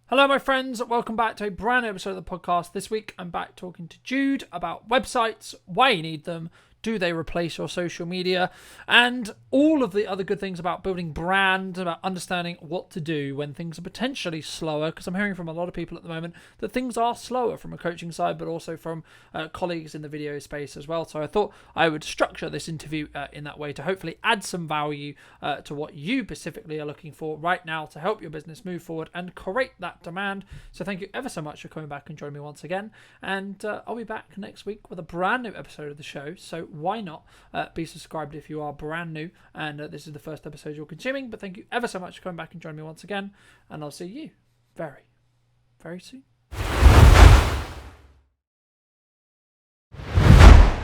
Hello, my friends. Welcome back to a brand new episode of the podcast. This week, I'm back talking to Jude about websites, why you need them, do they replace your social media, and all of the other good things about building brand, about understanding what to do when things are potentially slower. Because I'm hearing from a lot of people at the moment that things are slower from a coaching side, but also from colleagues in the video space as well. So I thought I would structure this interview in that way to hopefully add some value to what you specifically are looking for right now to help your business move forward and create that demand. So thank you ever so much for coming back and joining me once again. And I'll be back next week with a brand new episode of the show. So why not be subscribed if you are brand new and this is the first episode you're consuming. But thank you ever so much for coming back and joining me once again. And I'll see you very, very soon.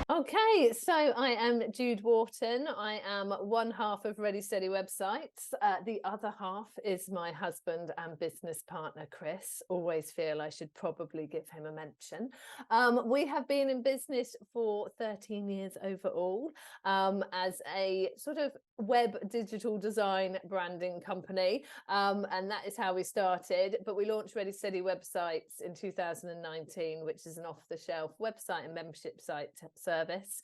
Okay, so I am Jude Wharton. I am one half of Ready Steady Websites. The other half is my husband and business partner, Chris. Always feel I should probably give him a mention. We have been in business for 13 years overall as a sort of web digital design branding company. And that is how we started. But we launched Ready Steady Websites in 2019, which is an off-the-shelf website and membership site service,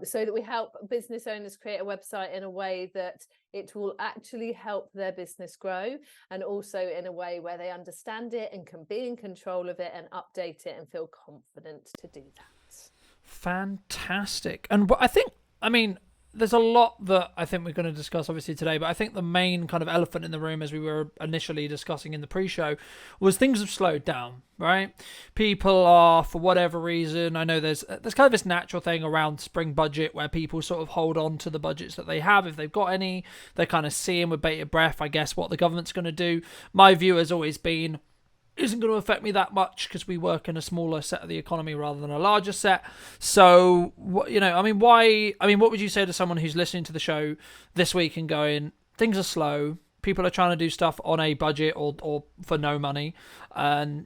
so that we help business owners create a website in a way that it will actually help their business grow, and also in a way where they understand it and can be in control of it and update it and feel confident to do that. Fantastic. And there's a lot that I think we're going to discuss obviously today, but I think the main kind of elephant in the room, as we were initially discussing in the pre-show, was things have slowed down, right? People are, for whatever reason, I know there's kind of this natural thing around spring budget where people sort of hold on to the budgets that they have, if they've got any. They're kind of seeing with bated breath, I guess, what the government's going to do. My view has always been, isn't going to affect me that much because we work in a smaller set of the economy rather than a larger set. So, what would you say to someone who's listening to the show this week and going, things are slow, people are trying to do stuff on a budget or for no money, and,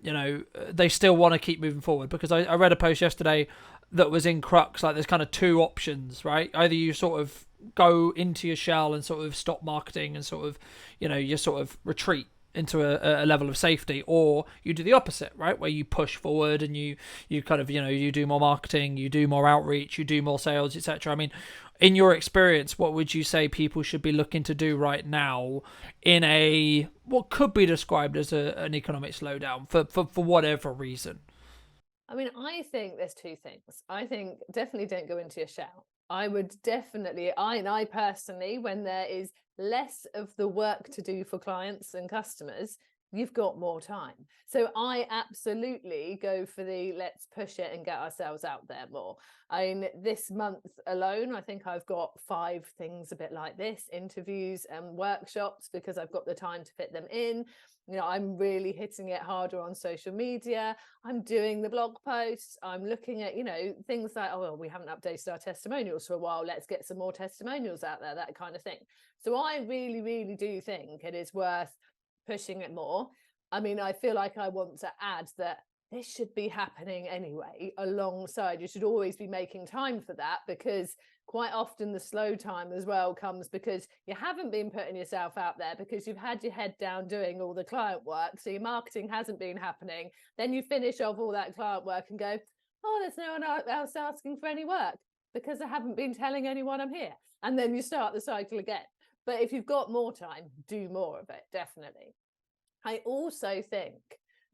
they still want to keep moving forward? Because I read a post yesterday that was in crux, like there's kind of two options, right? Either you sort of go into your shell and sort of stop marketing and sort of, you sort of retreat into a level of safety, or you do the opposite, right, where you push forward and you kind of, you do more marketing, you do more outreach, you do more sales, etc. I mean, in your experience, what would you say people should be looking to do right now in a what could be described as an economic slowdown for whatever reason? I mean, I think there's two things. I think definitely don't go into your shell. I would definitely, I personally, when there is less of the work to do for clients and customers, you've got more time. So I absolutely go for the let's push it and get ourselves out there more. I mean, this month alone, I think I've got 5 things a bit like this, interviews and workshops, because I've got the time to fit them in. I'm really hitting it harder on social media. I'm doing the blog posts. I'm looking at, things like, oh, well, we haven't updated our testimonials for a while. Let's get some more testimonials out there, that kind of thing. So I really, really do think it is worth pushing it more. I mean, I feel like I want to add that this should be happening anyway alongside. You should always be making time for that, because quite often the slow time as well comes because you haven't been putting yourself out there, because you've had your head down doing all the client work. So your marketing hasn't been happening. Then you finish off all that client work and go, oh, there's no one else asking for any work because I haven't been telling anyone I'm here. And then you start the cycle again. But if you've got more time, do more of it, definitely. I also think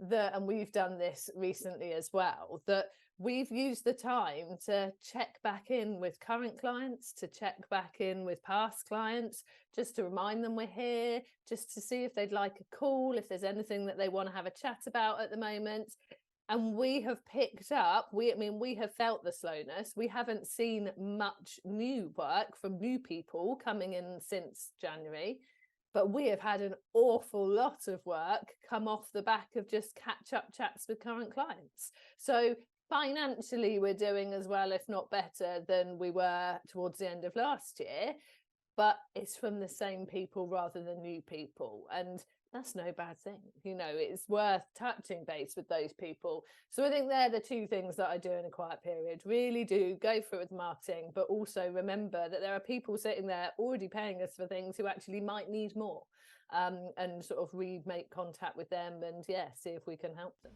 that, and we've done this recently as well, that we've used the time to check back in with current clients, to check back in with past clients, just to remind them we're here, just to see if they'd like a call, if there's anything that they want to have a chat about at the moment. And we have picked up, we have felt the slowness. We haven't seen much new work from new people coming in since January, but we have had an awful lot of work come off the back of just catch-up chats with current clients. So financially, we're doing as well, if not better, than we were towards the end of last year. But it's from the same people rather than new people. And that's no bad thing. It's worth touching base with those people. So I think they're the two things that I do in a quiet period. Really do go for it with marketing, but also remember that there are people sitting there already paying us for things who actually might need more. and sort of remake contact with them and see if we can help them.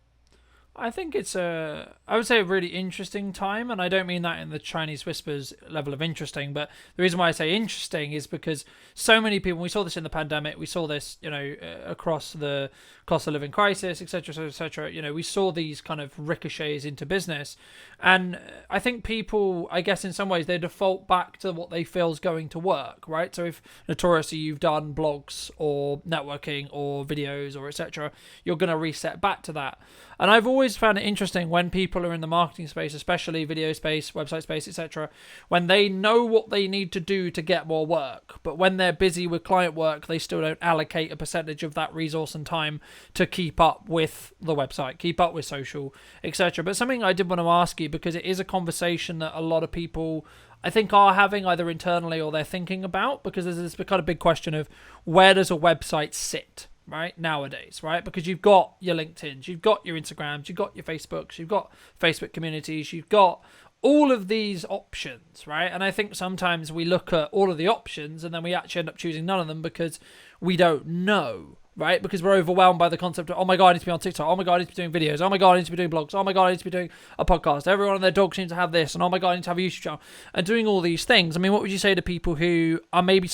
I think it's I would say a really interesting time, and I don't mean that in the Chinese whispers level of interesting, but the reason why I say interesting is because so many people, we saw this in the pandemic, we saw this, across the cost of living crisis, etc., etc. We saw these kind of ricochets into business, and I think people, I guess in some ways, they default back to what they feel is going to work, right? So if notoriously you've done blogs or networking or videos or etc., you're going to reset back to that. And I've always found it interesting when people are in the marketing space, especially video space, website space, etc., when they know what they need to do to get more work, but when they're busy with client work, they still don't allocate a percentage of that resource and time to keep up with the website, keep up with social, etc. But something I did want to ask you, because it is a conversation that a lot of people, I think, are having either internally or they're thinking about, because there's this kind of big question of where does a website sit, right, nowadays, right? Because you've got your LinkedIn's, you've got your Instagrams, you've got your Facebooks, you've got Facebook communities, you've got all of these options, right? And I think sometimes we look at all of the options and then we actually end up choosing none of them because we don't know, right? Because we're overwhelmed by the concept of, oh my God, I need to be on TikTok. Oh my God, I need to be doing videos. Oh my God, I need to be doing blogs. Oh my God, I need to be doing a podcast. Everyone and their dog seems to have this. And oh my God, I need to have a YouTube channel. And doing all these things. I mean, what would you say to people who are maybe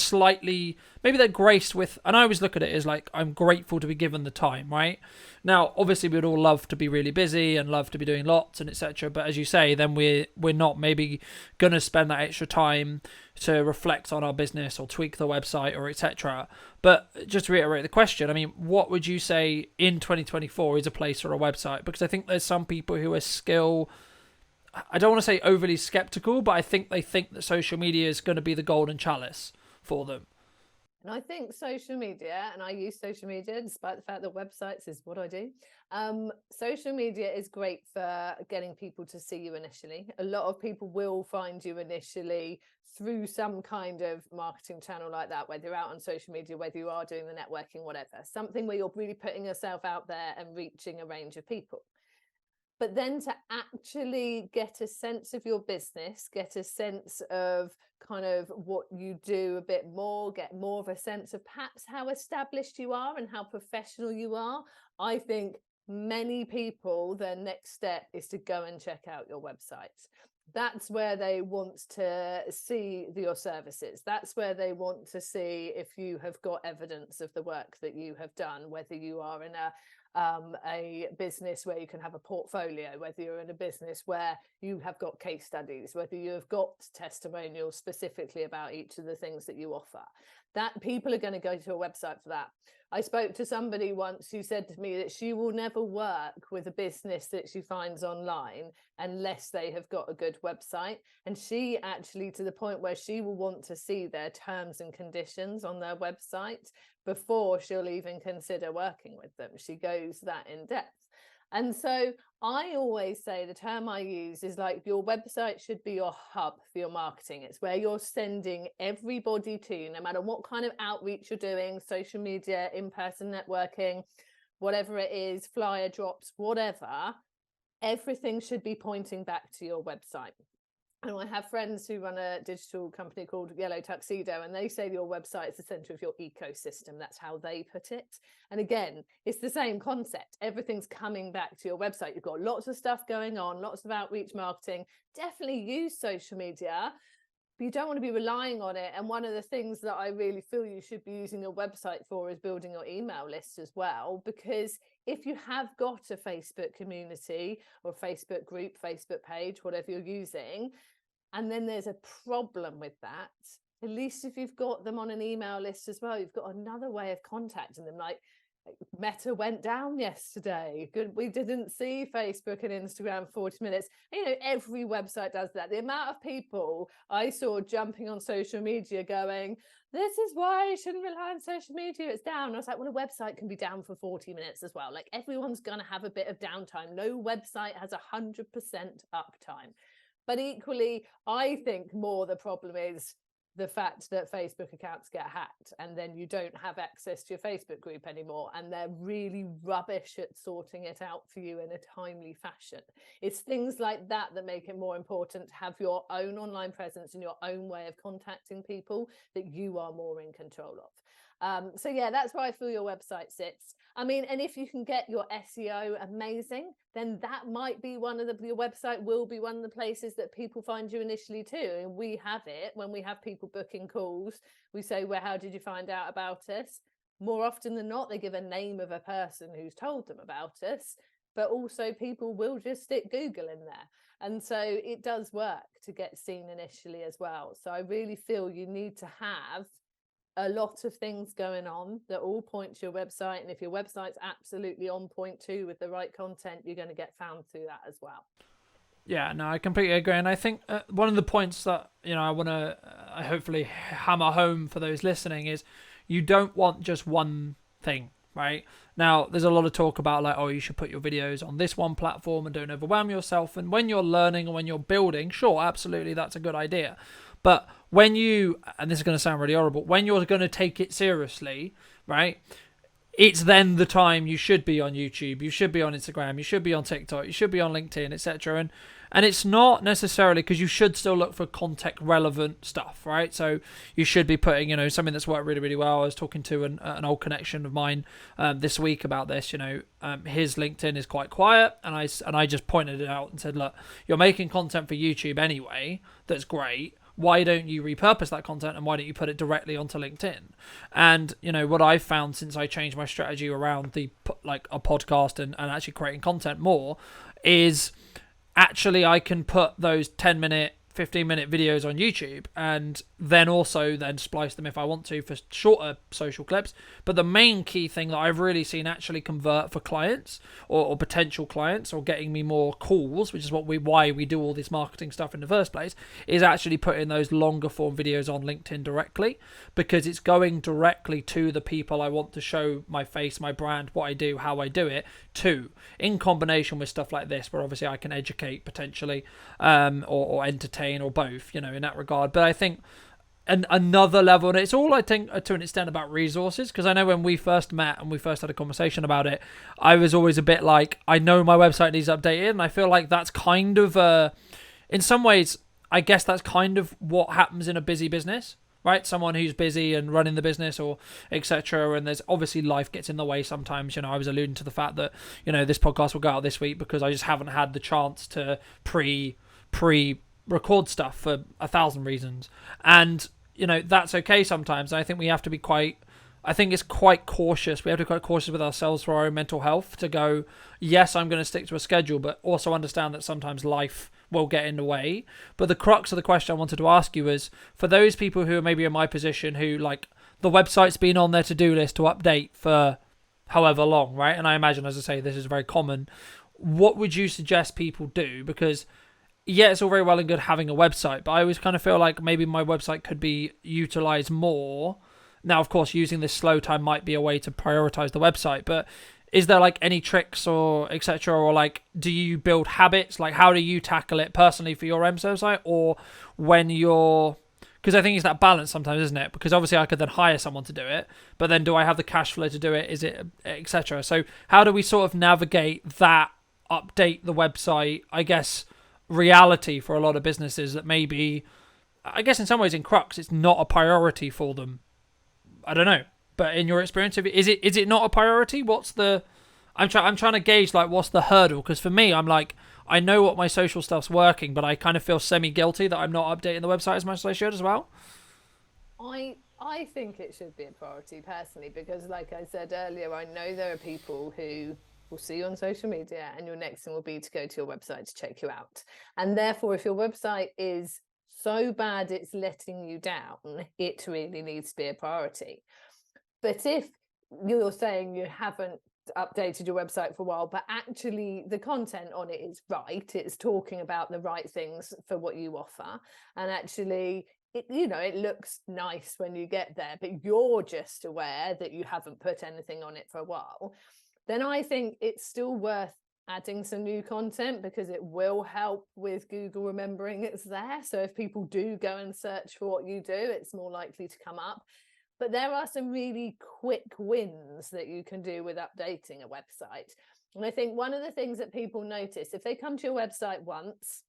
they're graced with, and I always look at it as like, I'm grateful to be given the time, right? Now, obviously, we'd all love to be really busy and love to be doing lots and etc. But as you say, then we're not maybe going to spend that extra time to reflect on our business or tweak the website or etc. But just to reiterate the question, I mean, what would you say in 2024 is a place for a website? Because I think there's some people who are still, I don't want to say overly skeptical, but I think they think that social media is going to be the golden chalice for them. And I think social media, and I use social media despite the fact that websites is what I do. Social media is great for getting people to see you initially. A lot of people will find you initially through some kind of marketing channel like that, whether you're out on social media, whether you are doing the networking, whatever, something where you're really putting yourself out there and reaching a range of people. But then to actually get a sense of your business, get a sense of kind of what you do a bit more, get more of a sense of perhaps how established you are and how professional you are, I think many people, their next step is to go and check out your website. That's where they want to see your services. That's where they want to see if you have got evidence of the work that you have done, whether you are in a business where you can have a portfolio, whether you're in a business where you have got case studies, whether you have got testimonials specifically about each of the things that you offer. That people are going to go to a website for that. I spoke to somebody once who said to me that she will never work with a business that she finds online unless they have got a good website. And she actually, to the point where she will want to see their terms and conditions on their website before she'll even consider working with them. She goes that in depth. And so I always say the term I use is like your website should be your hub for your marketing. It's where you're sending everybody to, no matter what kind of outreach you're doing, social media, in-person networking, whatever it is, flyer drops, whatever, everything should be pointing back to your website. And I have friends who run a digital company called Yellow Tuxedo, and they say your website is the center of your ecosystem. That's how they put it. And again, it's the same concept. Everything's coming back to your website. You've got lots of stuff going on, lots of outreach marketing. Definitely use social media, but you don't want to be relying on it. And one of the things that I really feel you should be using your website for is building your email list as well, because if you have got a Facebook community or Facebook group, Facebook page, whatever you're using, and then there's a problem with that, at least if you've got them on an email list as well, you've got another way of contacting them. Like Meta went down yesterday. Good, we didn't see Facebook and Instagram 40 minutes. Every website does that. The amount of people I saw jumping on social media going, this is why you shouldn't rely on social media, it's down. I was like, well, a website can be down for 40 minutes as well. Like everyone's going to have a bit of downtime. No website has 100% uptime. But equally, I think more the problem is the fact that Facebook accounts get hacked and then you don't have access to your Facebook group anymore, and they're really rubbish at sorting it out for you in a timely fashion. It's things like that that make it more important to have your own online presence and your own way of contacting people that you are more in control of. So yeah, that's where I feel your website sits. I mean, and if you can get your SEO amazing, then that might be your website will be one of the places that people find you initially too. And we have it when we have people booking calls. We say, well, how did you find out about us? More often than not, they give a name of a person who's told them about us, but also people will just stick Google in there. And so it does work to get seen initially as well. So I really feel you need to have a lot of things going on that all point to your website. And if your website's absolutely on point too with the right content, you're going to get found through that as well. Yeah, no, I completely agree. And I think one of the points that, I want to hopefully hammer home for those listening is you don't want just one thing, right? Now, there's a lot of talk about like, oh, you should put your videos on this one platform and don't overwhelm yourself. And when you're learning and when you're building, sure, absolutely, that's a good idea. But when you, and this is going to sound really horrible, when you're going to take it seriously, right? It's then the time you should be on YouTube, you should be on Instagram, you should be on TikTok, you should be on LinkedIn, etc. And it's not necessarily because you should still look for context relevant stuff, right? So you should be putting, something that's worked really, really well. I was talking to an old connection of mine this week about this. His LinkedIn is quite quiet, and I just pointed it out and said, look, you're making content for YouTube anyway. That's great. Why don't you repurpose that content and why don't you put it directly onto LinkedIn? And, what I've found since I changed my strategy around a podcast and actually creating content more is actually I can put those 10-minute, 15-minute videos on YouTube and then also splice them if I want to for shorter social clips. But the main key thing that I've really seen actually convert for clients or potential clients or getting me more calls, which is why we do all this marketing stuff in the first place, is actually putting those longer form videos on LinkedIn directly, because it's going directly to the people I want to show my face, my brand, what I do, how I do it to, in combination with stuff like this, where obviously I can educate potentially or entertain or both, in that regard. But I think another level, and it's all I think to an extent about resources, because I know when we first met and we first had a conversation about it, I was always a bit like, I know my website needs updated, and I feel like that's kind of in some ways, I guess that's kind of what happens in a busy business, right? Someone who's busy and running the business or etc. And there's obviously life gets in the way sometimes. I was alluding to the fact that this podcast will go out this week because I just haven't had the chance to pre record stuff for 1,000 reasons, and that's okay sometimes. I think we have to be it's quite cautious. We have to be quite cautious with ourselves for our own mental health to go, yes, I'm going to stick to a schedule, but also understand that sometimes life will get in the way. But the crux of the question I wanted to ask you is, for those people who are maybe in my position who, like, the website's been on their to-do list to update for however long, right? And I imagine, as I say, this is very common. What would you suggest people do? Because yeah, it's all very well and good having a website, but I always kind of feel like maybe my website could be utilized more. Now, of course, using this slow time might be a way to prioritize the website, but is there like any tricks or etc., or like, do you build habits? Like, how do you tackle it personally for your website, or when you're, because I think it's that balance sometimes, isn't it? Because obviously I could then hire someone to do it, but then do I have the cash flow to do it? Is it etc.? So how do we sort of navigate that, update the website, I guess, reality for a lot of businesses that maybe, I guess in some ways in crux, it's not a priority for them. I don't know, but in your experience, is it not a priority? What's the, I'm trying to gauge like what's the hurdle, because for me, I'm like, I know what my social stuff's working, but I kind of feel semi-guilty that I'm not updating the website as much as I should as well. I think it should be a priority personally, because like I said earlier, I know there are people who will see you on social media and your next thing will be to go to your website to check you out. And therefore, if your website is so bad it's letting you down, it really needs to be a priority. But if you're saying you haven't updated your website for a while, but actually the content on it is right, it's talking about the right things for what you offer, and actually it looks nice when you get there, but you're just aware that you haven't put anything on it for a while, then I think it's still worth adding some new content, because it will help with Google remembering it's there. So if people do go and search for what you do, it's more likely to come up. But there are some really quick wins that you can do with updating a website. And I think one of the things that people notice, if they come to your website once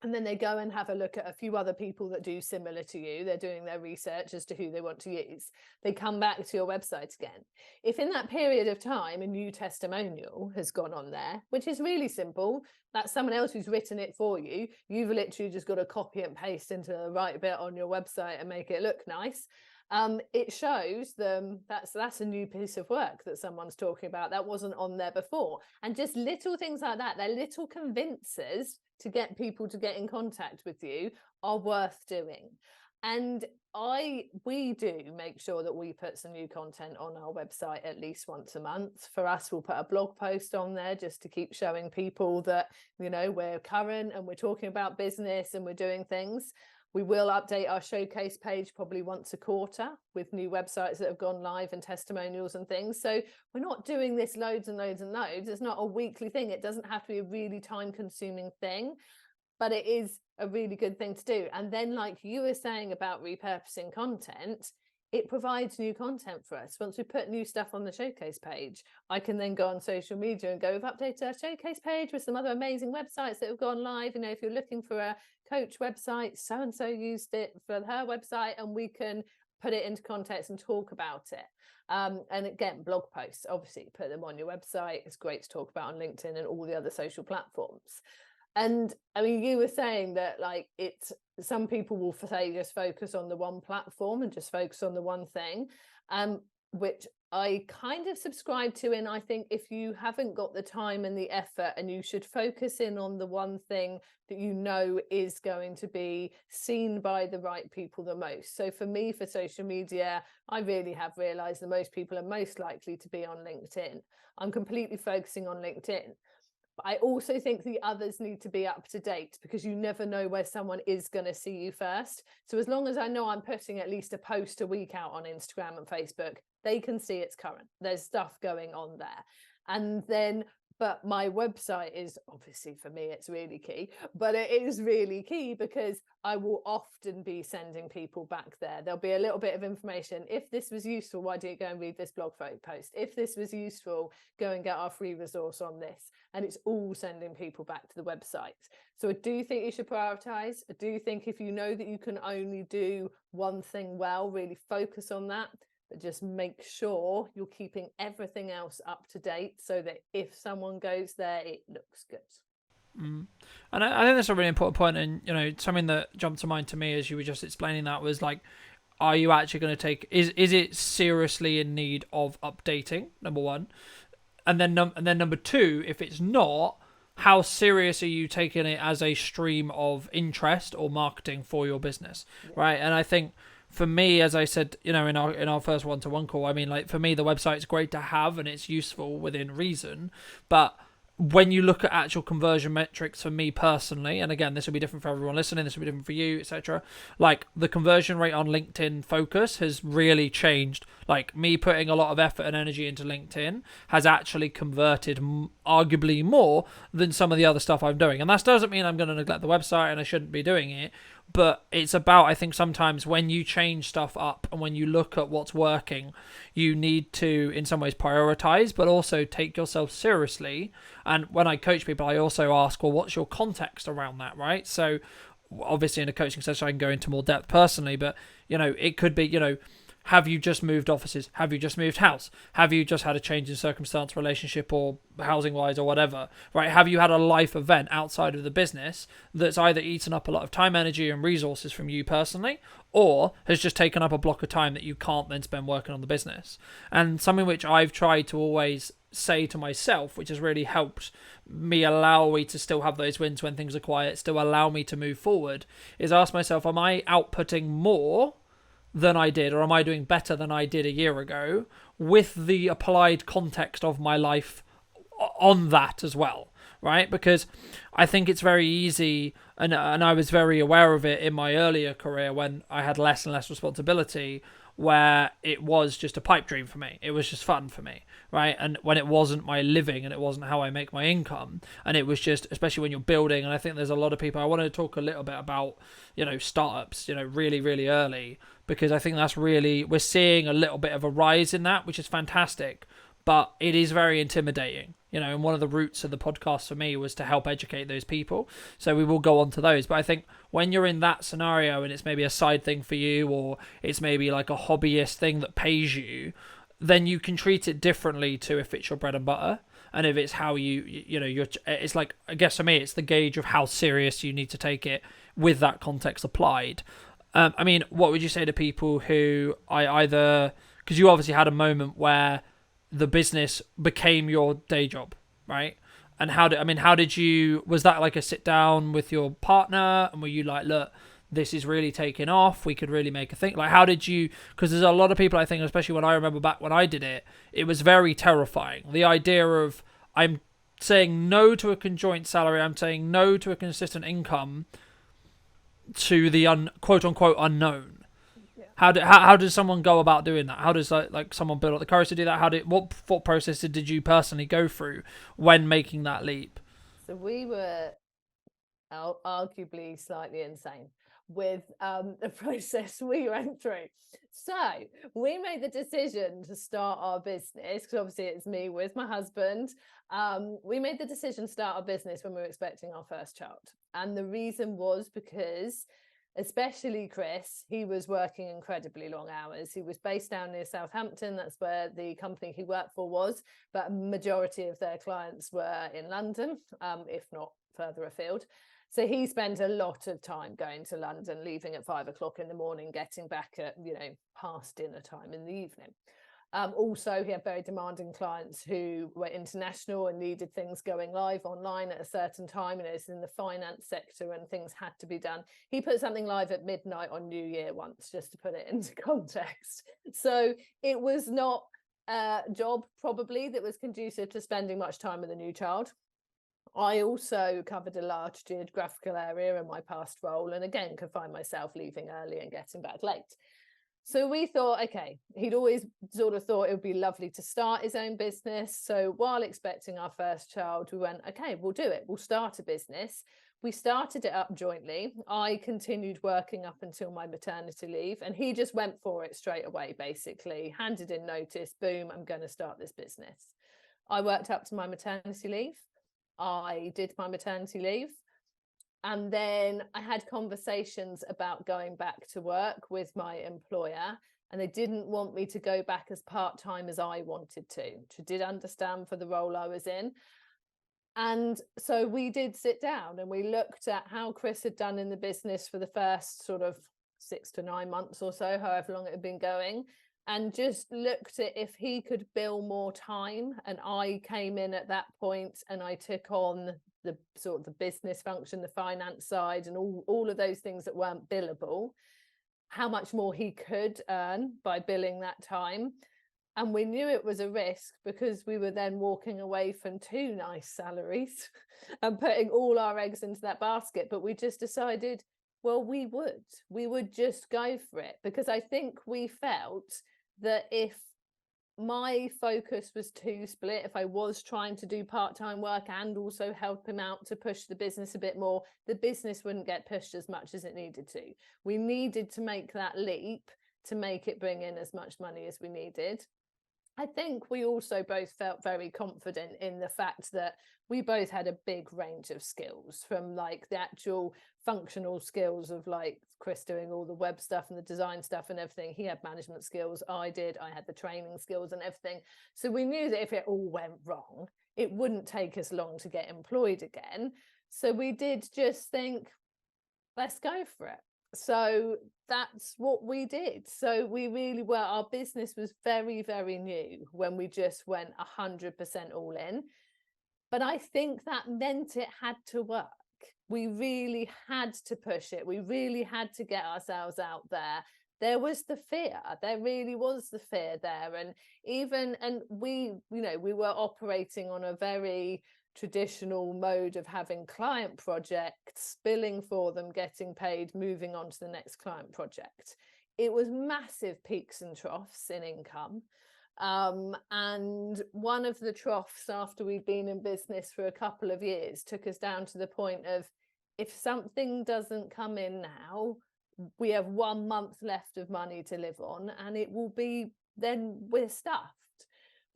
And then they go and have a look at a few other people that do similar to you. They're doing their research as to who they want to use. They come back to your website again. If in that period of time a new testimonial has gone on there, which is really simple, that's someone else who's written it for you. You've literally just got to copy and paste into the right bit on your website and make it look nice. It shows them that's a new piece of work that someone's talking about that wasn't on there before. And just little things like that, they're little convincers to get people to get in contact with you, are worth doing. And we do make sure that we put some new content on our website at least once a month. For us, we'll put a blog post on there just to keep showing people that, you know, we're current and we're talking about business and we're doing things. We will update our showcase page probably once a quarter with new websites that have gone live and testimonials and things. So we're not doing this loads and loads and loads. It's not a weekly thing. It doesn't have to be a really time-consuming thing, but it is a really good thing to do. And then, like you were saying about repurposing content, it provides new content for us. Once we put new stuff on the showcase page, I can then go on social media and go, we've updated our showcase page with some other amazing websites that have gone live. You know, if you're looking for a coach website, so-and-so used it for her website, and we can put it into context and talk about it. And again, blog posts, obviously put them on your website. It's great to talk about on LinkedIn and all the other social platforms. And I mean, you were saying that, like, it's, some people will say just focus on the one platform and just focus on the one thing, which I kind of subscribe to. And I think if you haven't got the time and the effort, and you should focus in on the one thing that you know is going to be seen by the right people the most. So for me, for social media, I really have realized that most people are most likely to be on LinkedIn. I'm completely focusing on LinkedIn. I also think the others need to be up to date, because you never know where someone is going to see you first. So as long as I know I'm putting at least a post a week out on Instagram and Facebook, they can see it's current. There's stuff going on there. And then, but my website is obviously, for me, it's really key, but it is really key because I will often be sending people back there. There'll be a little bit of information. If this was useful, why don't you go and read this blog post? If this was useful, go and get our free resource on this. And it's all sending people back to the website. So I do think you should prioritize. I do think if you know that you can only do one thing well, really focus on that. But just make sure you're keeping everything else up to date, so that if someone goes there, it looks good. And I think that's a really important point. And, you know, something that jumped to mind to me as you were just explaining that was, like, are you actually going to take, is it seriously in need of updating, number one? And then number two, if it's not, how serious are you taking it as a stream of interest or marketing for your business, right? And I think, for me, as I said, you know, in our first one-to-one call, I mean, like, for me, the website's great to have and it's useful within reason. But when you look at actual conversion metrics, for me personally, and again, this will be different for everyone listening, this will be different for you, etc. Like, the conversion rate on LinkedIn focus has really changed. Like, me putting a lot of effort and energy into LinkedIn has actually converted arguably more than some of the other stuff I'm doing. And that doesn't mean I'm going to neglect the website and I shouldn't be doing it. But it's about, I think sometimes when you change stuff up and when you look at what's working, you need to, in some ways, prioritize, but also take yourself seriously. And when I coach people, I also ask, well, what's your context around that, right? So obviously in a coaching session, I can go into more depth personally, but, you know, it could be, you know, have you just moved offices? Have you just moved house? Have you just had a change in circumstance, relationship, or housing wise, or whatever, right? Have you had a life event outside of the business that's either eaten up a lot of time, energy, and resources from you personally, or has just taken up a block of time that you can't then spend working on the business? And something which I've tried to always say to myself, which has really helped me allow me to still have those wins when things are quiet, still allow me to move forward, is ask myself, am I outputting more than I did, or am I doing better than I did a year ago, with the applied context of my life on that as well, right? Because I think it's very easy, and I was very aware of it in my earlier career when I had less and less responsibility, where it was just a pipe dream for me. It was just fun for me, right? And when it wasn't my living and it wasn't how I make my income, and it was just, especially when you're building, and I think there's a lot of people, I wanted to talk a little bit about, you know, startups, you know, really, really early, because I think that's really, we're seeing a little bit of a rise in that, which is fantastic. but it is very intimidating, and one of the roots of the podcast for me was to help educate those people. So we will go on to those. But I think when you're in that scenario and it's maybe a side thing for you, or it's maybe like a hobbyist thing that pays you, then you can treat it differently to if it's your bread and butter. And if it's how it's like, I guess for me, it's the gauge of how serious you need to take it with that context applied. I mean, what would you say to people who because you obviously had a moment where the business became your day job, right? And was that like a sit down with your partner, and were you like, look, this is really taking off, we could really make a thing? Like, how did you, because there's a lot of people, I think, especially when I remember back when I did it, it was very terrifying. The idea of, I'm saying no to a conjoint salary, I'm saying no to a consistent income, to the quote unquote unknown. Yeah. How does someone go about doing that? How does like someone build up the courage to do that? What thought process did you personally go through when making that leap? So we were arguably slightly insane with the process we went through. So we made the decision to start our business, because obviously it's me with my husband. We made the decision to start our business when we were expecting our first child. And the reason was because, especially Chris, he was working incredibly long hours. He was based down near Southampton. That's where the company he worked for was. But a majority of their clients were in London, if not further afield. So he spent a lot of time going to London, leaving at 5 o'clock in the morning, getting back at, past dinner time in the evening. Also, he had very demanding clients who were international and needed things going live online at a certain time. It's in the finance sector and things had to be done. He put something live at midnight on New Year once, just to put it into context. So it was not a job probably that was conducive to spending much time with a new child. I also covered a large geographical area in my past role, and again could find myself leaving early and getting back late. So we thought, okay, he'd always sort of thought it would be lovely to start his own business. So while expecting our first child, we went, okay, we'll do it. We'll start a business. We started it up jointly. I continued working up until my maternity leave, and he just went for it straight away, basically, handed in notice, boom, I'm going to start this business. I worked up to my maternity leave. I did my maternity leave, and then I had conversations about going back to work with my employer, and they didn't want me to go back as part-time as I wanted to, which I did understand for the role I was in. And so we did sit down and we looked at how Chris had done in the business for the first sort of 6 to 9 months or so, however long it had been going, and just looked at if he could bill more time. And I came in at that point and I took on the sort of the business function, the finance side, and all of those things that weren't billable, how much more he could earn by billing that time. And we knew it was a risk because we were then walking away from 2 nice salaries and putting all our eggs into that basket. But we just decided, well, we would just go for it, because I think we felt that if my focus was too split, if I was trying to do part-time work and also help him out to push the business a bit more, the business wouldn't get pushed as much as it needed to. We needed to make that leap to make it bring in as much money as we needed. I think we also both felt very confident in the fact that we both had a big range of skills, from like the actual functional skills of like Chris doing all the web stuff and the design stuff and everything. He had management skills. I had the training skills and everything. So we knew that if it all went wrong, it wouldn't take us long to get employed again. So we did just think, let's go for it. So that's what we did. So we really were, our business was very, very new when we just went 100% all in. But I think that meant it had to work. We really had to push it. We really had to get ourselves out there. There was the fear. There really was the fear there. And we were operating on a very traditional mode of having client projects, billing for them, getting paid, moving on to the next client project. It was massive peaks and troughs in income. And one of the troughs after we'd been in business for a couple of years took us down to the point of, if something doesn't come in now, we have 1 month left of money to live on, and it will be, then we're stuffed.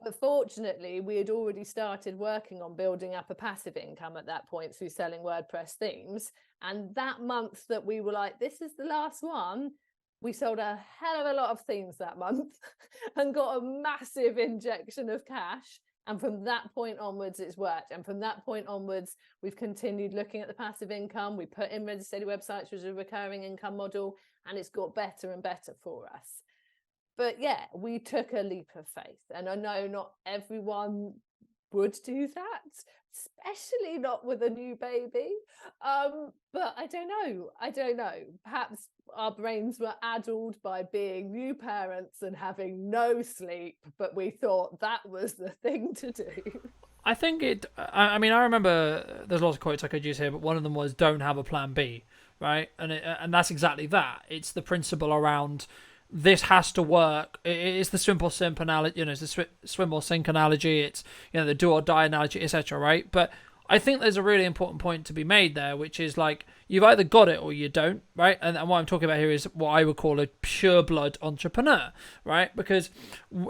But fortunately, we had already started working on building up a passive income at that point through selling WordPress themes. And that month that we were like, this is the last one, we sold a hell of a lot of themes that month and got a massive injection of cash. And from that point onwards, it's worked. And from that point onwards, we've continued looking at the passive income. We put in Ready Steady Websites, which is a recurring income model, and it's got better and better for us. But yeah, we took a leap of faith. And I know not everyone would do that, especially not with a new baby. But I don't know. Perhaps our brains were addled by being new parents and having no sleep, but we thought that was the thing to do. I think I mean, I remember there's lots of quotes I could use here, but one of them was "Don't have a plan B," right? And that's exactly that. It's the principle around this has to work. It's the swim or sink analogy, it's the swim or sink analogy. It's the do or die analogy, etc. Right? But I think there's a really important point to be made there, which is like you've either got it or you don't, right? And what I'm talking about here is what I would call a pure blood entrepreneur, right? Because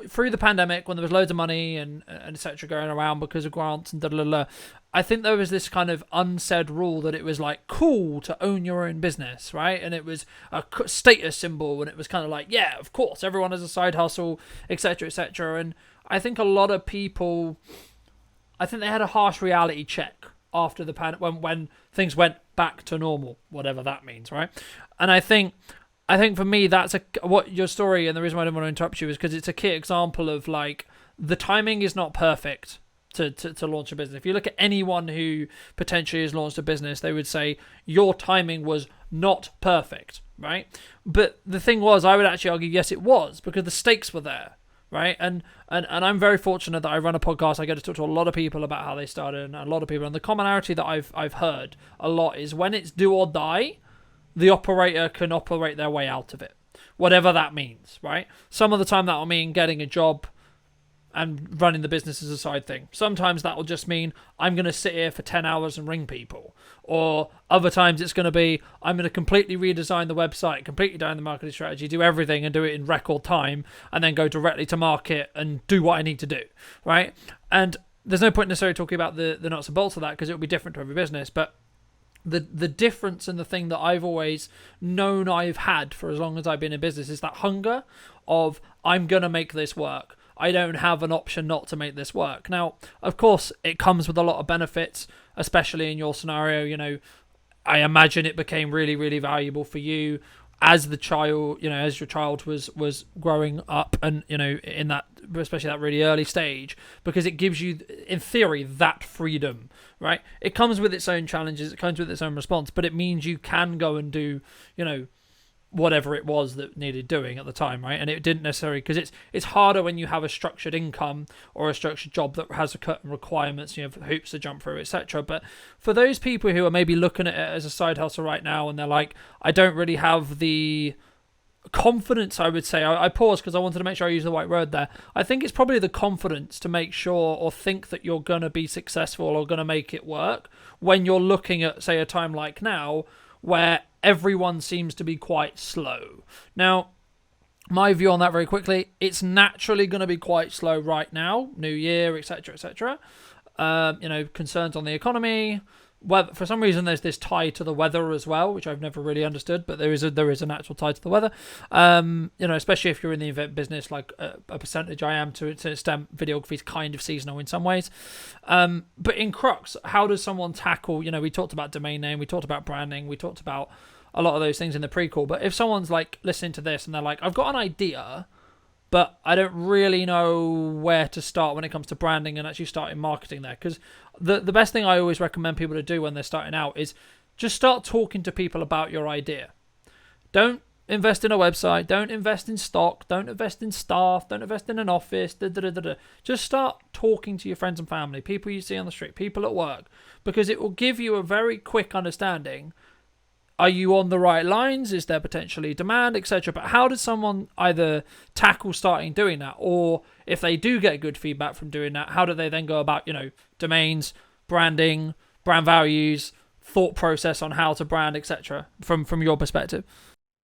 through the pandemic, when there was loads of money and etc. going around because of grants and I think there was this kind of unsaid rule that it was like cool to own your own business, right? And it was a status symbol, and it was kind of like, yeah, of course, everyone has a side hustle, etc., etc. And I think a lot of people, I think they had a harsh reality check after the pandemic when things went back to normal, whatever that means, right? And I think for me, that's what your story, and the reason why I didn't want to interrupt you is because it's a key example of like the timing is not perfect to launch a business. If you look at anyone who potentially has launched a business, they would say your timing was not perfect, right? But the thing was, I would actually argue, yes, it was, because the stakes were there, right? And I'm very fortunate that I run a podcast. I get to talk to a lot of people about how they started, and a lot of people. And the commonality that I've heard a lot is when it's do or die, the operator can operate their way out of it, whatever that means, right? Some of the time that will mean getting a job and running the business as a side thing. Sometimes that will just mean I'm going to sit here for 10 hours and ring people. Or other times it's going to be I'm going to completely redesign the website, completely down the marketing strategy, do everything and do it in record time, and then go directly to market and do what I need to do, right? And there's no point necessarily talking about the nuts and bolts of that because it will be different to every business. But the difference and the thing that I've always known I've had for as long as I've been in business is that hunger of I'm going to make this work. I don't have an option not to make this work. Now, of course, it comes with a lot of benefits, especially in your scenario. I imagine it became really, really valuable for you as the child, as your child was growing up and, in that, especially that really early stage, because it gives you, in theory, that freedom, right? It comes with its own challenges. It comes with its own response, but it means you can go and do, whatever it was that needed doing at the time, right? And it didn't necessarily, because it's harder when you have a structured income or a structured job that has certain requirements, you have hoops to jump through, etc. But for those people who are maybe looking at it as a side hustle right now and they're like, I don't really have the confidence, I would say, I paused because I wanted to make sure I use the right word there. I think it's probably the confidence to make sure or think that you're going to be successful or going to make it work when you're looking at, say, a time like now where everyone seems to be quite slow. Now, my view on that very quickly, it's naturally going to be quite slow right now, New Year, etc., etc. Concerns on the economy. Well, for some reason, there's this tie to the weather as well, which I've never really understood, but there is a natural tie to the weather. Especially if you're in the event business, like a percentage I am to an extent, videography is kind of seasonal in some ways. But in crux, how does someone tackle? We talked about domain name, we talked about branding, we talked about a lot of those things in the pre-call. But if someone's like listening to this and they're like, I've got an idea, but I don't really know where to start when it comes to branding and actually starting marketing there. Because the best thing I always recommend people to do when they're starting out is just start talking to people about your idea. Don't invest in a website. Don't invest in stock. Don't invest in staff. Don't invest in an office. Just start talking to your friends and family, people you see on the street, people at work, because it will give you a very quick understanding. Are you on the right lines? Is there potentially demand, etc.? But how does someone either tackle starting doing that, or if they do get good feedback from doing that, how do they then go about, domains, branding, brand values, thought process on how to brand, etc. From your perspective?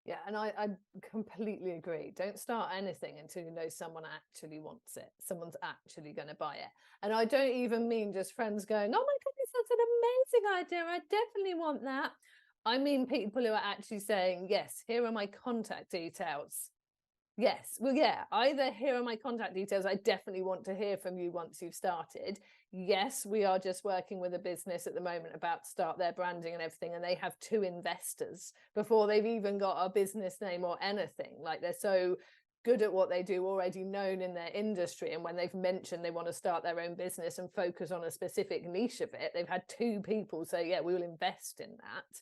Yeah, and I completely agree. Don't start anything until you know someone actually wants it. Someone's actually going to buy it. And I don't even mean just friends going, oh my goodness, that's an amazing idea. I definitely want that. I mean people who are actually saying, yes, here are my contact details. Yes. Well, yeah, either here are my contact details. I definitely want to hear from you once you've started. Yes, we are just working with a business at the moment about to start their branding and everything, and they have 2 investors before they've even got a business name or anything. Like, they're so good at what they do, already known in their industry. And when they've mentioned they want to start their own business and focus on a specific niche of it, they've had 2 people say, yeah, we will invest in that.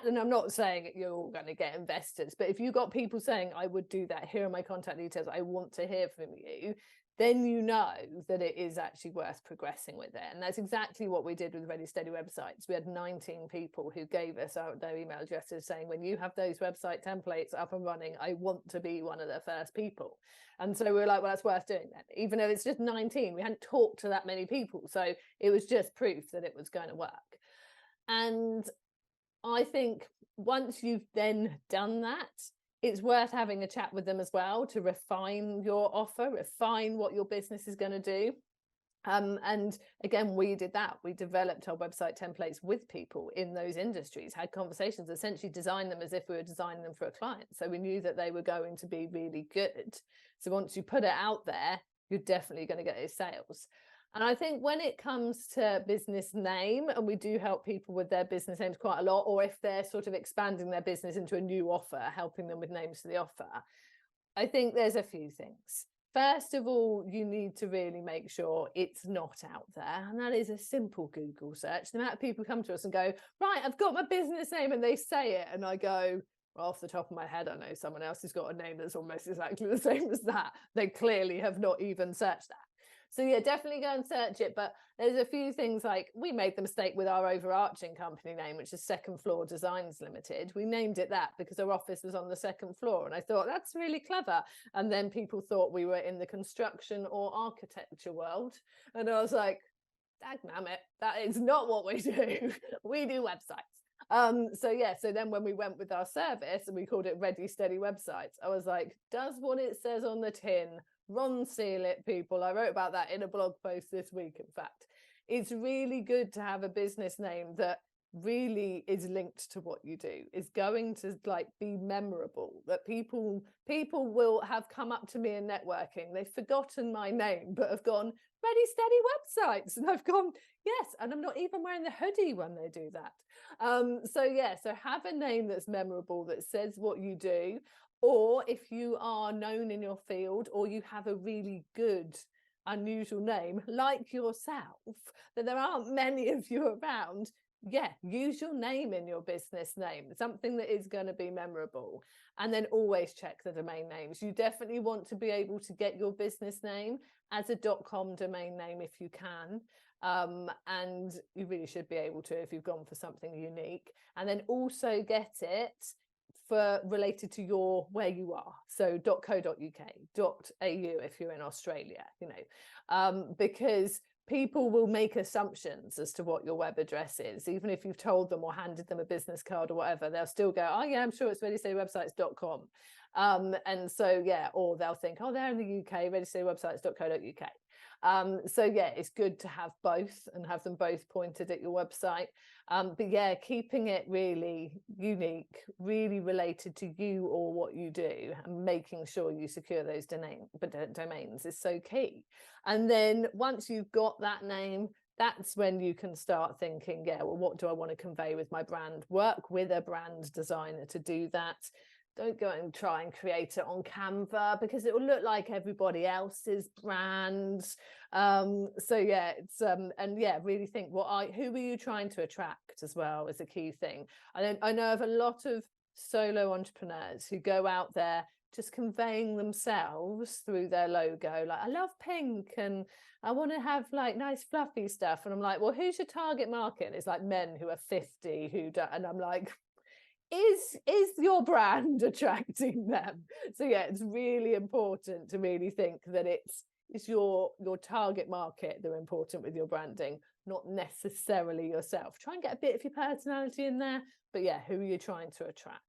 And I'm not saying you're all going to get investors, but if you got people saying, I would do that, here are my contact details, I want to hear from you, then you know that it is actually worth progressing with it. And that's exactly what we did with Ready Steady websites. We had 19 people who gave us their email addresses saying, when you have those website templates up and running, I want to be one of the first people. And so we were like, well, that's worth doing then. Even though it's just 19, we hadn't talked to that many people. So it was just proof that it was going to work. And I think once you've then done that, it's worth having a chat with them as well to refine your offer, refine what your business is going to do. And again, we did that. We developed our website templates with people in those industries, had conversations, essentially designed them as if we were designing them for a client. So we knew that they were going to be really good. So once you put it out there, you're definitely going to get those sales. And I think when it comes to business name, and we do help people with their business names quite a lot, or if they're sort of expanding their business into a new offer, helping them with names for the offer, I think there's a few things. First of all, you need to really make sure it's not out there. And that is a simple Google search. The amount of people come to us and go, right, I've got my business name, and they say it. And I go, well, off the top of my head, I know someone else who's got a name that's almost exactly the same as that. They clearly have not even searched that. So yeah, definitely go and search it. But there's a few things, like we made the mistake with our overarching company name, which is Second Floor Designs Limited. We named it that because our office was on the 2nd floor. And I thought, that's really clever. And then people thought we were in the construction or architecture world. And I was like, dagnam it, that is not what we do. We do websites. So then when we went with our service and we called it Ready Steady Websites, I was like, does what it says on the tin Ron seal it, people. I wrote about that in a blog post this week. In fact, it's really good to have a business name that really is linked to what you do, is going to like be memorable, that people will have come up to me in networking, they've forgotten my name but have gone, Ready Steady Websites, and I've gone, yes, and I'm not even wearing the hoodie when they do that. So have a name that's memorable, that says what you do. Or if you are known in your field, or you have a really good, unusual name like yourself, that there aren't many of you around, yeah, use your name in your business name, something that is going to be memorable. And then always check the domain names. You definitely want to be able to get your business name as a .com domain name if you can. And you really should be able to if you've gone for something unique. And then also get it for related to your where you are, so .co.uk, .au if you're in Australia, because people will make assumptions as to what your web address is. Even if you've told them or handed them a business card or whatever, they'll still go, oh yeah, I'm sure it's readysteadywebsites.com. And so yeah, or they'll think, oh, they're in the UK, readysteadywebsites.co.uk. So yeah, it's good to have both and have them both pointed at your website. But yeah, keeping it really unique, really related to you or what you do, and making sure you secure those domains is so key. And then once you've got that name, that's when you can start thinking, yeah, well, what do I want to convey with my brand? Work with a brand designer to do that. Don't go and try and create it on Canva, because it will look like everybody else's brands. So yeah, it's and yeah, really think who are you trying to attract as well is a key thing. I know of a lot of solo entrepreneurs who go out there just conveying themselves through their logo, like I love pink and I want to have like nice fluffy stuff, and I'm like, well, who's your target market? And it's like men who are 50 who don't, and I'm like, is your brand attracting them? So yeah, it's really important to really think that it's your target market that are important with your branding, not necessarily yourself. Try and get a bit of your personality in there, but yeah, who are you trying to attract?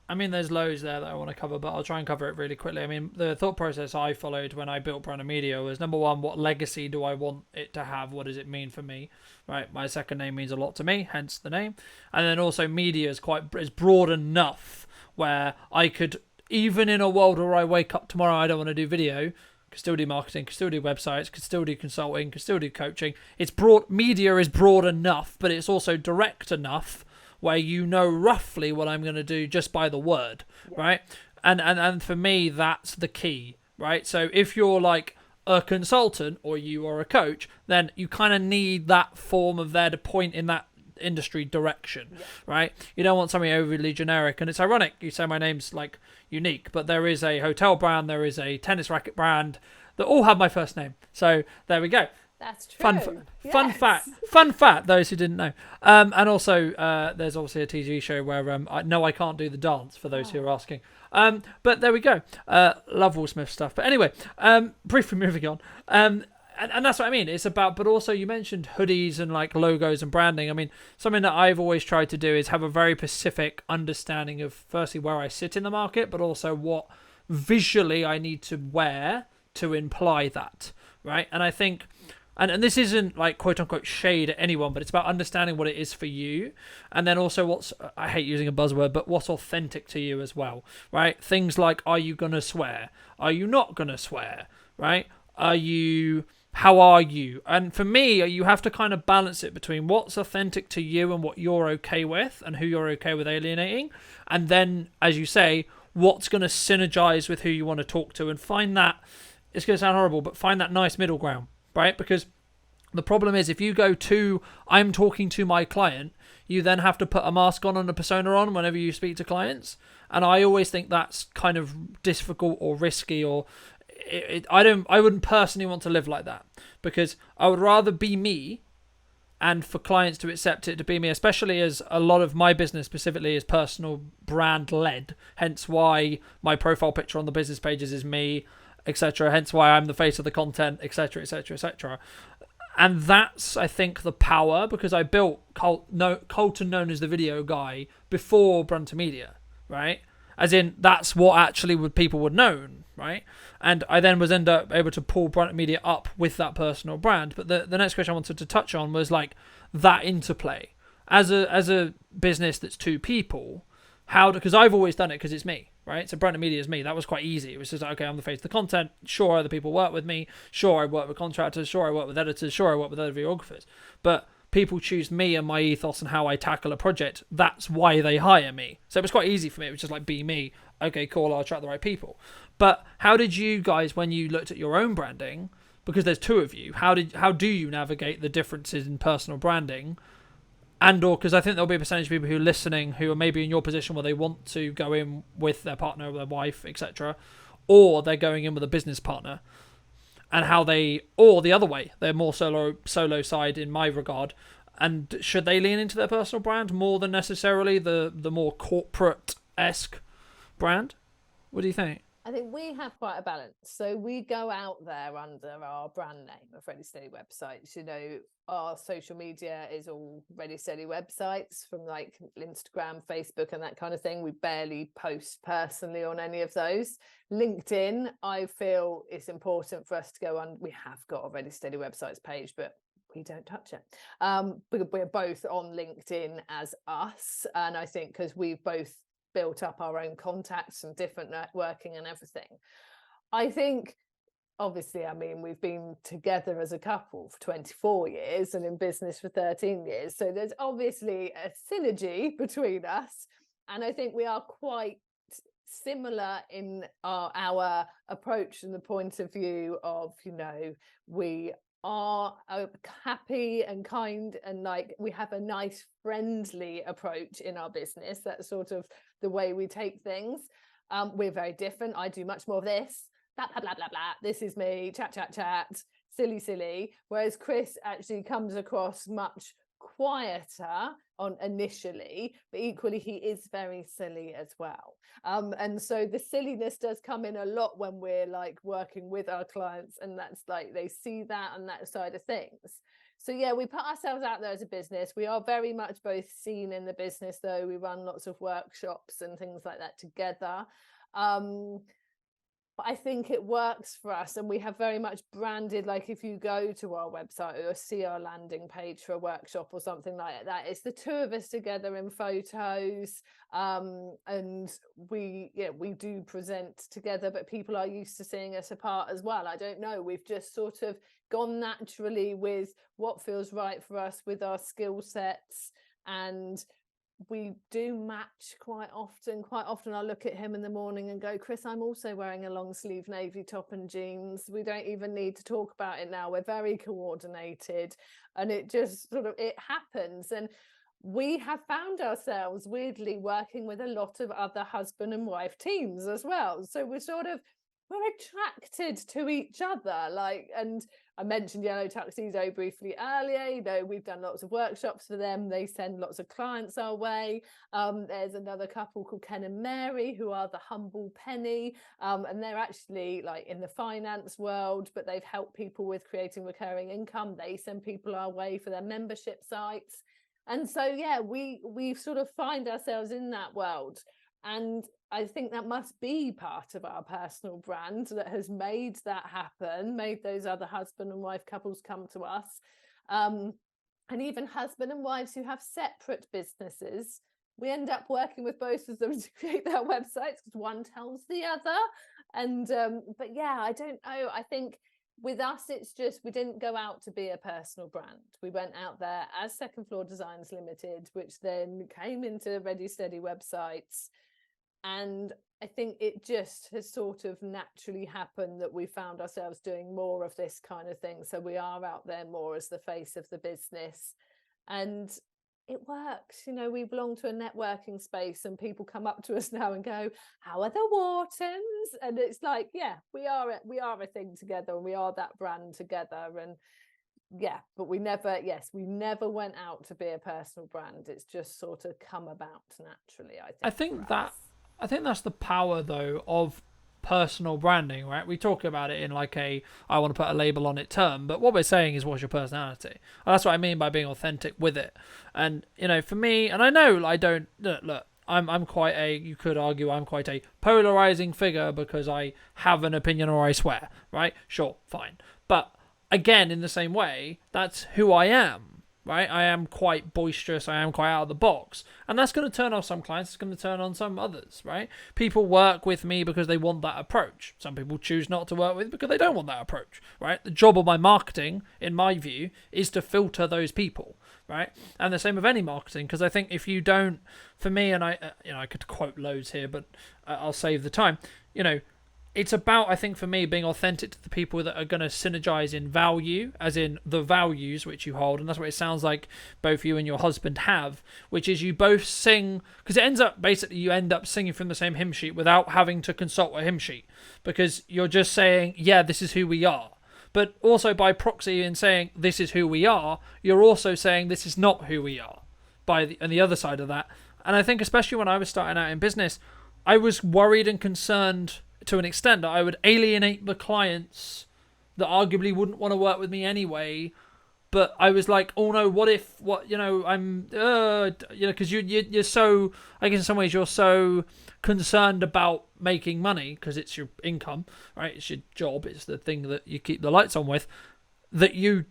I mean, there's loads there that I want to cover, but I'll try and cover it really quickly. I mean, the thought process I followed when I built Brunton Media was, number one, what legacy do I want it to have? What does it mean for me? Right, my second name means a lot to me, hence the name. And then also, media is broad enough where I could, even in a world where I wake up tomorrow, I don't want to do video, could still do marketing, could still do websites, could still do consulting, could still do coaching. It's broad. Media is broad enough, but it's also direct enough where you know roughly what I'm going to do just by the word, right? And for me, that's the key, right? So if you're like a consultant or you are a coach, then you kind of need that form of there to point in that industry direction, right? You don't want something overly generic. And it's ironic you say my name's like unique, but there is a hotel brand, there is a tennis racket brand that all have my first name. So there we go. That's true. Fun fact. Those who didn't know. And also, there's obviously a TV show where I can't do the dance for those who are asking. But there we go. Love Will Smith stuff. But anyway, briefly moving on. And that's what I mean. It's about, but also you mentioned hoodies and like logos and branding. I mean, something that I've always tried to do is have a very specific understanding of firstly where I sit in the market, but also what visually I need to wear to imply that, right? And I think. And this isn't like quote unquote shade at anyone, but it's about understanding what it is for you. And then also I hate using a buzzword, but what's authentic to you as well, right? Things like, are you going to swear? Are you not going to swear? Right? How are you? And for me, you have to kind of balance it between what's authentic to you and what you're okay with and who you're okay with alienating. And then, as you say, what's going to synergize with who you want to talk to, and find that, it's going to sound horrible, but find that nice middle ground. Right? Because the problem is if you go to, I'm talking to my client, you then have to put a mask on and a persona on whenever you speak to clients. And I always think that's kind of difficult or risky, or I wouldn't personally want to live like that, because I would rather be me and for clients to accept it to be me, especially as a lot of my business specifically is personal brand led. Hence why my profile picture on the business pages is me, etc. Hence why I'm the face of the content, etc., etc., etc. And that's, I think, the power, because I built Colton, known as the video guy, before Brunton Media, right? As in, that's what actually people would know, right? And I then was able to pull Brunton Media up with that personal brand. But the next question I wanted to touch on was like that interplay. As a business that's two people, because I've always done it because it's me, right? So Brunton Media is me. That was quite easy. It was just like, okay, I'm the face of the content. Sure, other people work with me. Sure, I work with contractors. Sure, I work with editors. Sure, I work with other videographers. But people choose me and my ethos and how I tackle a project. That's why they hire me. So it was quite easy for me. It was just like, be me. Okay, cool, I'll attract the right people. But how did you guys, when you looked at your own branding, because there's two of you, how do you navigate the differences in personal branding? And or, because I think there'll be a percentage of people who are listening who are maybe in your position where they want to go in with their partner or their wife, etc., or they're going in with a business partner, and or the other way, they're more solo side in my regard, and should they lean into their personal brand more than necessarily the more corporate-esque brand? What do you think? I think we have quite a balance. So we go out there under our brand name of Ready Steady Websites. You know, our social media is all Ready Steady Websites, from like Instagram, Facebook, and that kind of thing. We barely post personally on any of those. LinkedIn, I feel it's important for us to go on. We have got a Ready Steady Websites page, but we don't touch it. We're both on LinkedIn as us. And I think because we've both built up our own contacts and different networking and everything. I think, obviously, I mean, we've been together as a couple for 24 years and in business for 13 years. So there's obviously a synergy between us. And I think we are quite similar in our approach and the point of view of, you know, we are happy and kind, and like we have a nice friendly approach in our business. That's sort of the way we take things. We're very different. I do much more of this, blah blah blah blah blah, this is me, chat chat chat, silly, whereas Chris actually comes across much quieter on initially, but equally he is very silly as well. And so the silliness does come in a lot when we're like working with our clients, and that's like they see that and that side of things. So yeah, we put ourselves out there as a business. We are very much both seen in the business, though. We run lots of workshops and things like that together. Um, but I think it works for us, and we have very much branded, like if you go to our website or see our landing page for a workshop or something like that, it's the two of us together in photos. And we do present together, but people are used to seeing us apart as well. I don't know, we've just sort of gone naturally with what feels right for us with our skill sets, and we do match quite often. Quite often I'll look at him in the morning and go, Chris, I'm also wearing a long sleeve navy top and jeans. We don't even need to talk about it now. We're very coordinated, and it just sort of, it happens. And we have found ourselves weirdly working with a lot of other husband and wife teams as well. So we're attracted to each other. Like, and I mentioned Yellow Tuxedo briefly earlier. You know, we've done lots of workshops for them. They send lots of clients our way. There's another couple called Ken and Mary who are the Humble Penny, and they're actually like in the finance world, but they've helped people with creating recurring income. They send people our way for their membership sites. And so yeah, we sort of find ourselves in that world. And I think that must be part of our personal brand that has made that happen, made those other husband and wife couples come to us. And even husband and wives who have separate businesses, we end up working with both of them to create their websites because one tells the other. And but yeah, I don't know. I think with us, it's just, we didn't go out to be a personal brand. We went out there as Second Floor Designs Limited, which then came into Ready Steady Websites. And I think it just has sort of naturally happened that we found ourselves doing more of this kind of thing. So we are out there more as the face of the business, and it works. You know, we belong to a networking space, and people come up to us now and go, how are the Whartons? And it's like, yeah, we are a thing together, and we are that brand together. And yeah, but we never went out to be a personal brand. It's just sort of come about naturally, I think that's the power though of personal branding, right? We talk about it in like a I want to put a label on it term, but what we're saying is what's your personality. And that's what I mean by being authentic with it. And you know, for me, and I know I don't look, I'm quite a, you could argue I'm quite a polarizing figure because I have an opinion or I swear, right? Sure, fine. But again, in the same way, that's who I am. Right, I am quite boisterous. I am quite out of the box, and that's going to turn off some clients. It's going to turn on some others. Right, people work with me because they want that approach. Some people choose not to work with because they don't want that approach. Right, the job of my marketing, in my view, is to filter those people. Right, and the same with any marketing, because I think if you don't, for me, and I could quote loads here, but I'll save the time. You know, it's about, I think for me, being authentic to the people that are going to synergize in value, as in the values which you hold. And that's what it sounds like both you and your husband have, which is you both sing, because it ends up, basically, you end up singing from the same hymn sheet without having to consult a hymn sheet, because you're just saying, yeah, this is who we are. But also by proxy in saying this is who we are, you're also saying this is not who we are on the other side of that. And I think especially when I was starting out in business, I was worried and concerned to an extent that I would alienate the clients that arguably wouldn't want to work with me anyway. But I was like, oh no, I'm, because you're so, I guess in some ways you're so concerned about making money because it's your income, right? It's your job. It's the thing that you keep the lights on with, that you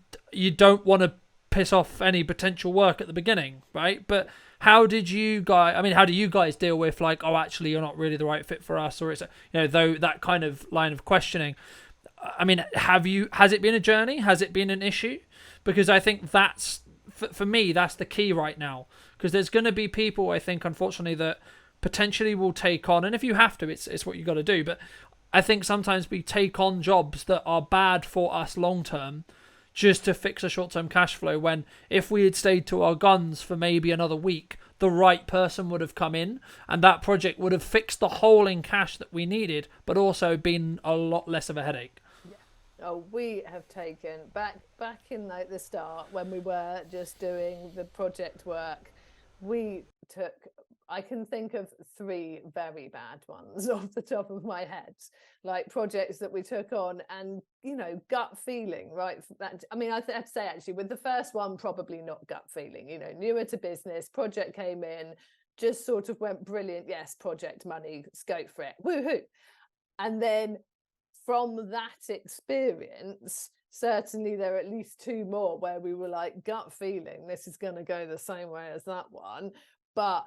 don't want to piss off any potential work at the beginning, right? But how do you guys deal with like, oh, actually, you're not really the right fit for us, or it's, though that kind of line of questioning? I mean, has it been a journey? Has it been an issue? Because I think that's, for me, that's the key right now. Because there's going to be people, I think, unfortunately, that potentially will take on, and if you have to, it's what you got to do. But I think sometimes we take on jobs that are bad for us long term, just to fix a short-term cash flow, when if we had stayed to our guns for maybe another week, the right person would have come in and that project would have fixed the hole in cash that we needed, but also been a lot less of a headache. Yeah. Oh, we have taken back in like the start when we were just doing the project work, we took I can think of 3 very bad ones off the top of my head, like projects that we took on and, you know, gut feeling, right? That, I mean, I have to say actually with the first one, probably not gut feeling, you know, newer to business, project came in, just sort of went brilliant. Yes, project money, scope for it. Woohoo. And then from that experience, certainly there are at least 2 more where we were like, gut feeling, this is going to go the same way as that one, but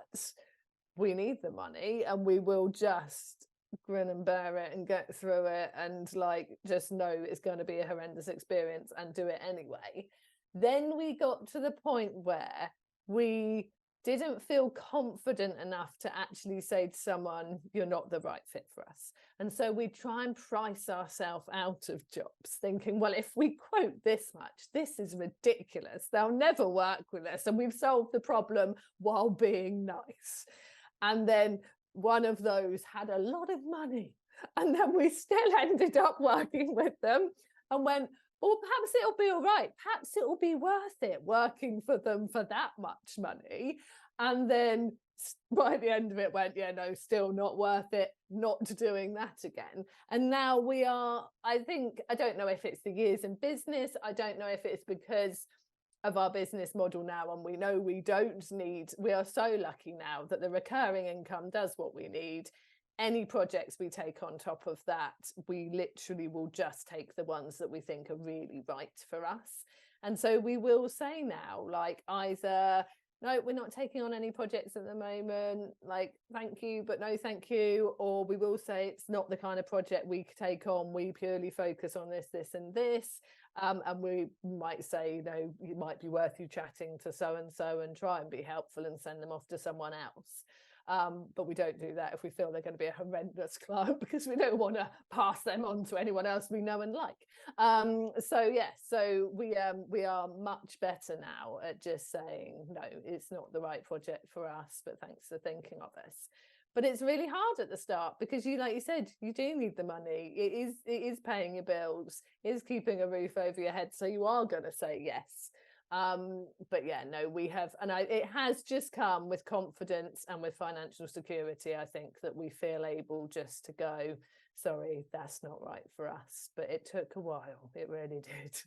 we need the money and we will just grin and bear it and get through it and like just know it's going to be a horrendous experience and do it anyway. Then we got to the point where we didn't feel confident enough to actually say to someone, you're not the right fit for us. And so we try and price ourselves out of jobs, thinking, well, if we quote this much, this is ridiculous. They'll never work with us. And we've solved the problem while being nice. And then one of those had a lot of money. And then we still ended up working with them and went, well, perhaps it'll be all right. Perhaps it'll be worth it working for them for that much money. And then by the end of it went, yeah, no, still not worth it, not doing that again. And now we are, I think, I don't know if it's the years in business. I don't know if it's because of our business model now, and we know we don't need, we are so lucky now that the recurring income does what we need. Any projects we take on top of that, we literally will just take the ones that we think are really right for us. And so we will say now, like, either no, we're not taking on any projects at the moment, like, thank you, but no thank you, or we will say it's not the kind of project we take on, we purely focus on this, this and this. And we might say, you know, it might be worth you chatting to so and try and be helpful and send them off to someone else. But we don't do that if we feel they're going to be a horrendous client, because we don't want to pass them on to anyone else we know and like. So yeah, so we are much better now at just saying, no, it's not the right project for us, but thanks for thinking of us. But it's really hard at the start because you, like you said, you do need the money. It is paying your bills, it is keeping a roof over your head. So you are going to say yes. But yeah, no, we have, and it has just come with confidence and with financial security. I think that we feel able just to go, sorry, that's not right for us. But it took a while. It really did.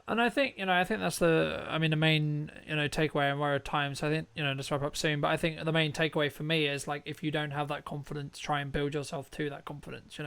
And I think, that's the main, takeaway, and we're at times, I think, just wrap up soon, but I think the main takeaway for me is, like, if you don't have that confidence, try and build yourself to that confidence.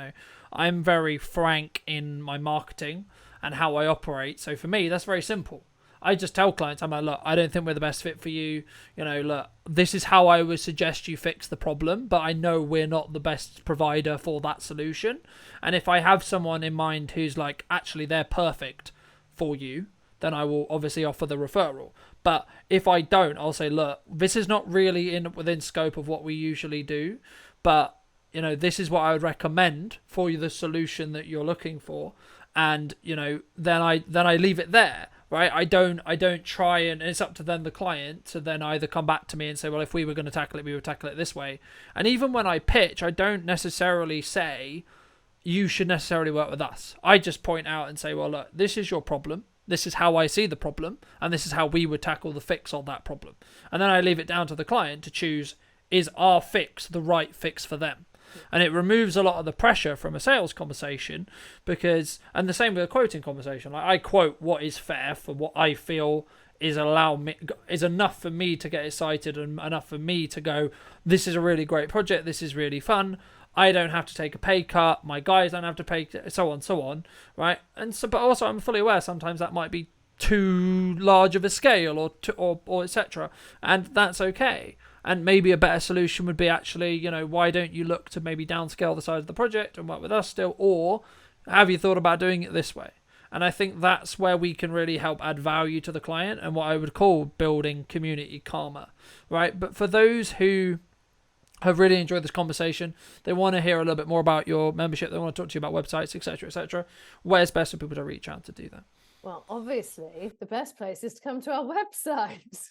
I'm very frank in my marketing and how I operate. So for me, that's very simple. I just tell clients, I'm like, look, I don't think we're the best fit for you. Look, this is how I would suggest you fix the problem, but I know we're not the best provider for that solution. And if I have someone in mind who's like, actually, they're perfect for you, then I will obviously offer the referral. But if I don't, I'll say, look, this is not really within scope of what we usually do, but this is what I would recommend for you, the solution that you're looking for. And then I leave it there. Right, I don't try, and it's up to then the client to then either come back to me and say, well, if we were going to tackle it, we would tackle it this way. And even when I pitch, I don't necessarily say you should necessarily work with us. I just point out and say, well, look, this is your problem. This is how I see the problem, and this is how we would tackle the fix on that problem. And then I leave it down to the client to choose, is our fix the right fix for them? And it removes a lot of the pressure from a sales conversation, because, and the same with a quoting conversation. Like, I quote what is fair for what I feel is enough for me to get excited and enough for me to go, this is a really great project, this is really fun. I don't have to take a pay cut, my guys don't have to pay, so on, right? And so, but also I'm fully aware sometimes that might be too large of a scale or etc. And that's okay. And maybe a better solution would be actually, why don't you look to maybe downscale the size of the project and work with us still? Or have you thought about doing it this way? And I think that's where we can really help add value to the client and what I would call building community karma, right? But for those who have really enjoyed this conversation, they want to hear a little bit more about your membership, they want to talk to you about websites, etc., where's best for people to reach out to do that? Well, obviously, the best place is to come to our website,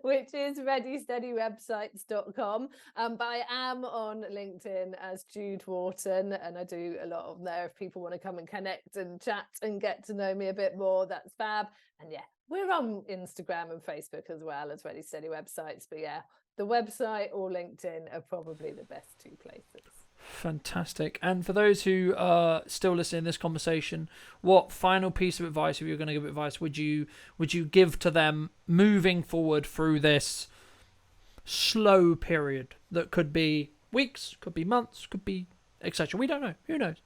which is readysteadywebsites.com. But I am on LinkedIn as Jude Wharton, and I do a lot on there. If people want to come and connect and chat and get to know me a bit more, that's fab. And yeah, We're on Instagram and Facebook as well as Ready Steady websites. But yeah, the website or LinkedIn are probably the best two places. Fantastic. And for those who are still listening to this conversation, what final piece of advice, if you're going to give advice, would you give to them moving forward through this slow period that could be weeks, could be months, could be etc. We don't know. Who knows?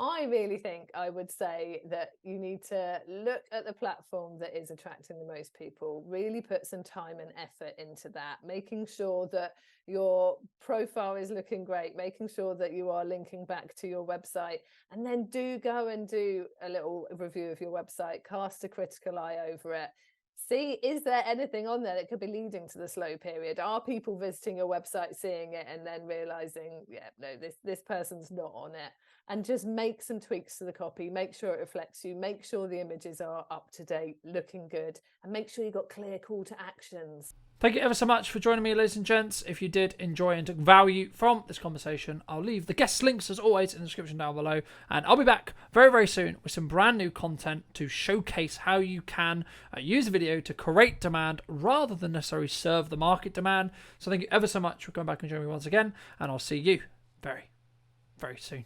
I really think I would say that you need to look at the platform that is attracting the most people, really put some time and effort into that, making sure that your profile is looking great, making sure that you are linking back to your website, and then do go and do a little review of your website, cast a critical eye over it. See, is there anything on there that could be leading to the slow period? Are people visiting your website, seeing it, and then realizing, yeah, no, this person's not on it? And just make some tweaks to the copy, make sure it reflects you, make sure the images are up to date, looking good, and make sure you've got clear call to actions. Thank you ever so much for joining me, ladies and gents. If you did enjoy and took value from this conversation, I'll leave the guest links, as always, in the description down below. And I'll be back very, very soon with some brand new content to showcase how you can use a video to create demand rather than necessarily serve the market demand. So thank you ever so much for coming back and joining me once again. And I'll see you very, very soon.